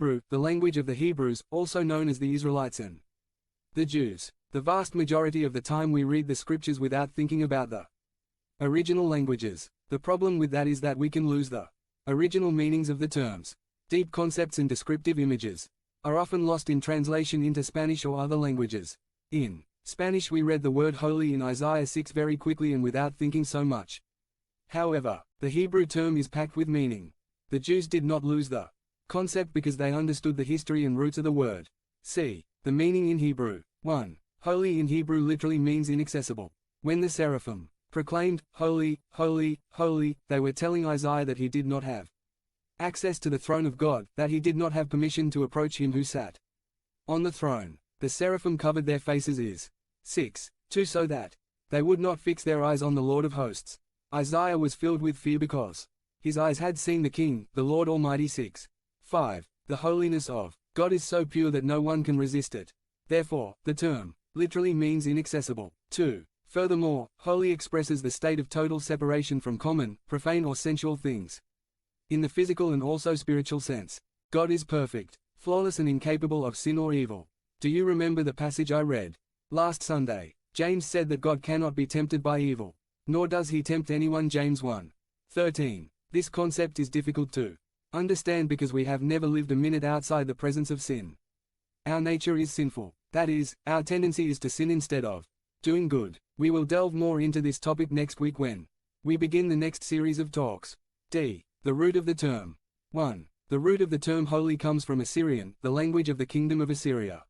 Hebrew, the language of the Hebrews, also known as the Israelites and the Jews. The vast majority of the time we read the scriptures without thinking about the original languages. The problem with that is that we can lose the original meanings of the terms. Deep concepts and descriptive images are often lost in translation into Spanish or other languages. In Spanish we read the word holy in Isaiah 6 very quickly and without thinking so much. However, the Hebrew term is packed with meaning. The Jews did not lose the concept because they understood the history and roots of the word. See the meaning in Hebrew. 1. Holy in Hebrew literally means inaccessible. When the seraphim proclaimed, "Holy, holy, holy," they were telling Isaiah that he did not have access to the throne of God, that he did not have permission to approach him who sat on the throne. The seraphim covered their faces is 6. 2 so that they would not fix their eyes on the Lord of hosts. Isaiah was filled with fear because his eyes had seen the King, the Lord Almighty. 6. 5. The holiness of God is so pure that no one can resist it. Therefore, the term literally means inaccessible. 2. Furthermore, holy expresses the state of total separation from common, profane or sensual things. In the physical and also spiritual sense, God is perfect, flawless and incapable of sin or evil. Do you remember the passage I read last Sunday? James said that God cannot be tempted by evil, nor does he tempt anyone. James 1:13. This concept is difficult to understand because we have never lived a minute outside the presence of sin. Our nature is sinful. That is, our tendency is to sin instead of doing good. We will delve more into this topic next week when we begin the next series of talks. D. The root of the term. 1. The root of the term holy comes from Assyrian, the language of the kingdom of Assyria.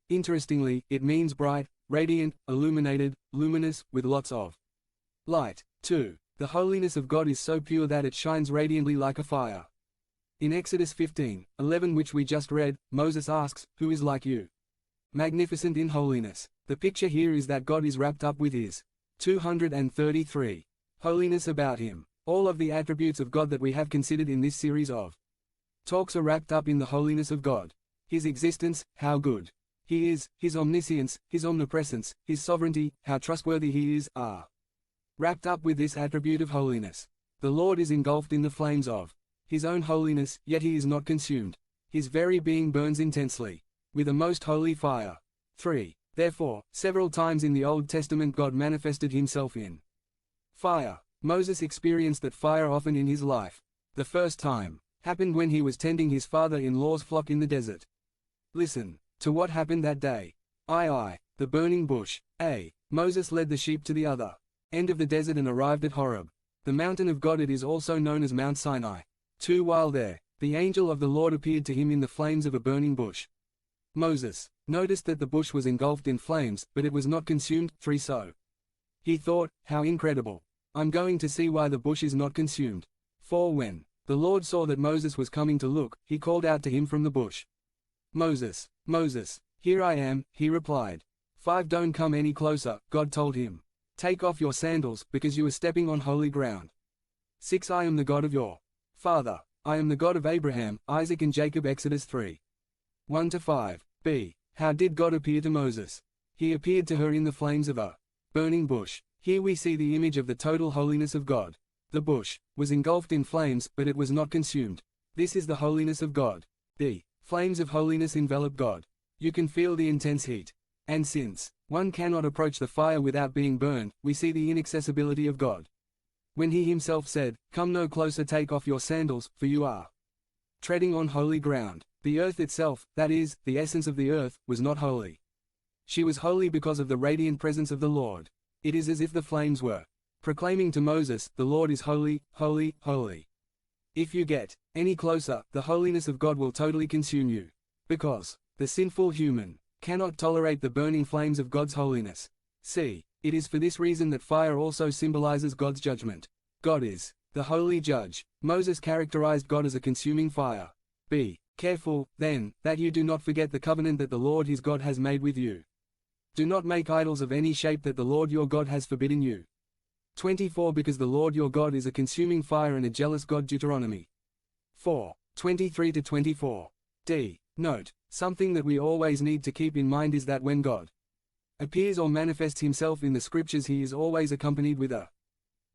Interestingly, it means bright, radiant, illuminated, luminous, with lots of light. 2. The holiness of God is so pure that it shines radiantly like a fire. In Exodus 15:11, which we just read, Moses asks, "Who is like you, magnificent in holiness?" The picture here is that God is wrapped up with his 233 holiness about him. All of the attributes of God that we have considered in this series of talks are wrapped up in the holiness of God. His existence, how good he is, his omniscience, his omnipresence, his sovereignty, how trustworthy he is, are wrapped up with this attribute of holiness. The Lord is engulfed in the flames of his own holiness, yet he is not consumed. His very being burns intensely with a most holy fire. 3. Therefore, several times in the Old Testament God manifested himself in fire. Moses experienced that fire often in his life. The first time happened when he was tending his father-in-law's flock in the desert. Listen to what happened that day. The burning bush. Moses led the sheep to the other end of the desert and arrived at Horeb, the mountain of God. It is also known as Mount Sinai. 2. While there, the angel of the Lord appeared to him in the flames of a burning bush. Moses noticed that the bush was engulfed in flames, but it was not consumed. 3. So he thought, "How incredible. I'm going to see why the bush is not consumed." 4. When the Lord saw that Moses was coming to look, he called out to him from the bush, "Moses, Moses." "Here I am," he replied. 5. Don't come any closer, God told him. "Take off your sandals, because you are stepping on holy ground." 6. I am the God of your father. I am the God of Abraham, Isaac and Jacob. Exodus 3:1-5. B. How did God appear to Moses? He appeared to her in the flames of a burning bush. Here we see the image of the total holiness of God. The bush was engulfed in flames, but it was not consumed. This is the holiness of God. The flames of holiness envelop God. You can feel the intense heat. And since one cannot approach the fire without being burned, we see the inaccessibility of God. When he himself said, "Come no closer, take off your sandals, for you are treading on holy ground." The earth itself, that is, the essence of the earth, was not holy. She was holy because of the radiant presence of the Lord. It is as if the flames were proclaiming to Moses, "The Lord is holy, holy, holy." If you get any closer, the holiness of God will totally consume you. Because the sinful human cannot tolerate the burning flames of God's holiness. C. It is for this reason that fire also symbolizes God's judgment. God is the holy judge. Moses characterized God as a consuming fire. B. Careful, then, that you do not forget the covenant that the Lord his God has made with you. Do not make idols of any shape that the Lord your God has forbidden you. 24 Because the Lord your God is a consuming fire and a jealous God. Deuteronomy 4:23-24. D. Note, something that we always need to keep in mind is that when God appears or manifests himself in the scriptures, he is always accompanied with a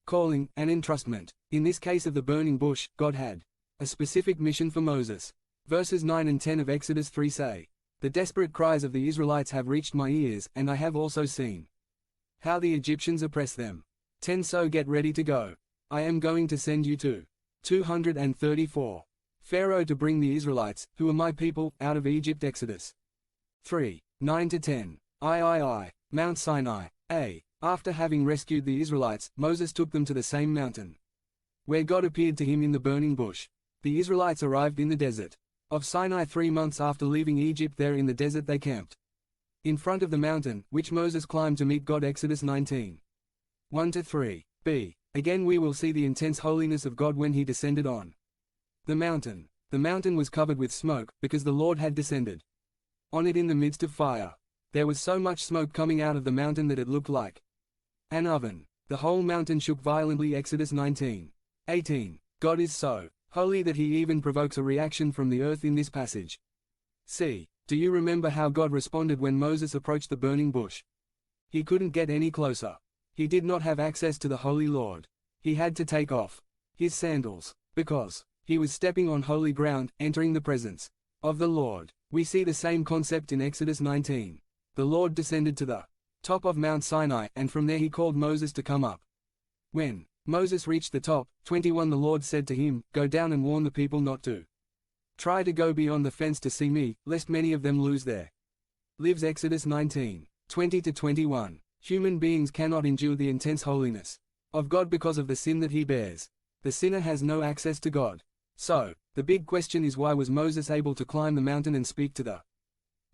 calling, an entrustment. In this case of the burning bush, God had a specific mission for Moses. Verses 9 and 10 of Exodus 3 say, "The desperate cries of the Israelites have reached my ears, and I have also seen how the Egyptians oppress them. 10 So get ready to go. I am going to send you to 234. Pharaoh to bring the Israelites, who are my people, out of Egypt." Exodus 3, 9-10. Mount Sinai. After having rescued the Israelites, Moses took them to the same mountain where God appeared to him in the burning bush. The Israelites arrived in the desert of Sinai 3 months after leaving Egypt. There in the desert they camped in front of the mountain, which Moses climbed to meet God. Exodus 19, 1-3. Again we will see the intense holiness of God when he descended on the mountain. The mountain was covered with smoke, because the Lord had descended on it in the midst of fire. There was so much smoke coming out of the mountain that it looked like an oven. The whole mountain shook violently. Exodus 19, 18. God is so holy that he even provokes a reaction from the earth in this passage. Do you remember how God responded when Moses approached the burning bush? He couldn't get any closer. He did not have access to the Holy Lord. He had to take off his sandals, because he was stepping on holy ground, entering the presence of the Lord. We see the same concept in Exodus 19. The Lord descended to the top of Mount Sinai, and from there he called Moses to come up. When Moses reached the top, 21, the Lord said to him, "Go down and warn the people not to try to go beyond the fence to see me, lest many of them lose their lives." Exodus 19, 20-21. Human beings cannot endure the intense holiness of God because of the sin that he bears. The sinner has no access to God. So, the big question is, why was Moses able to climb the mountain and speak to the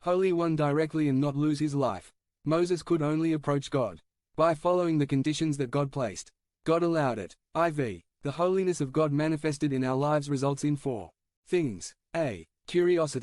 Holy One directly and not lose his life? Moses could only approach God by following the conditions that God placed. God allowed it. The holiness of God manifested in our lives results in 4 things. Curiosity.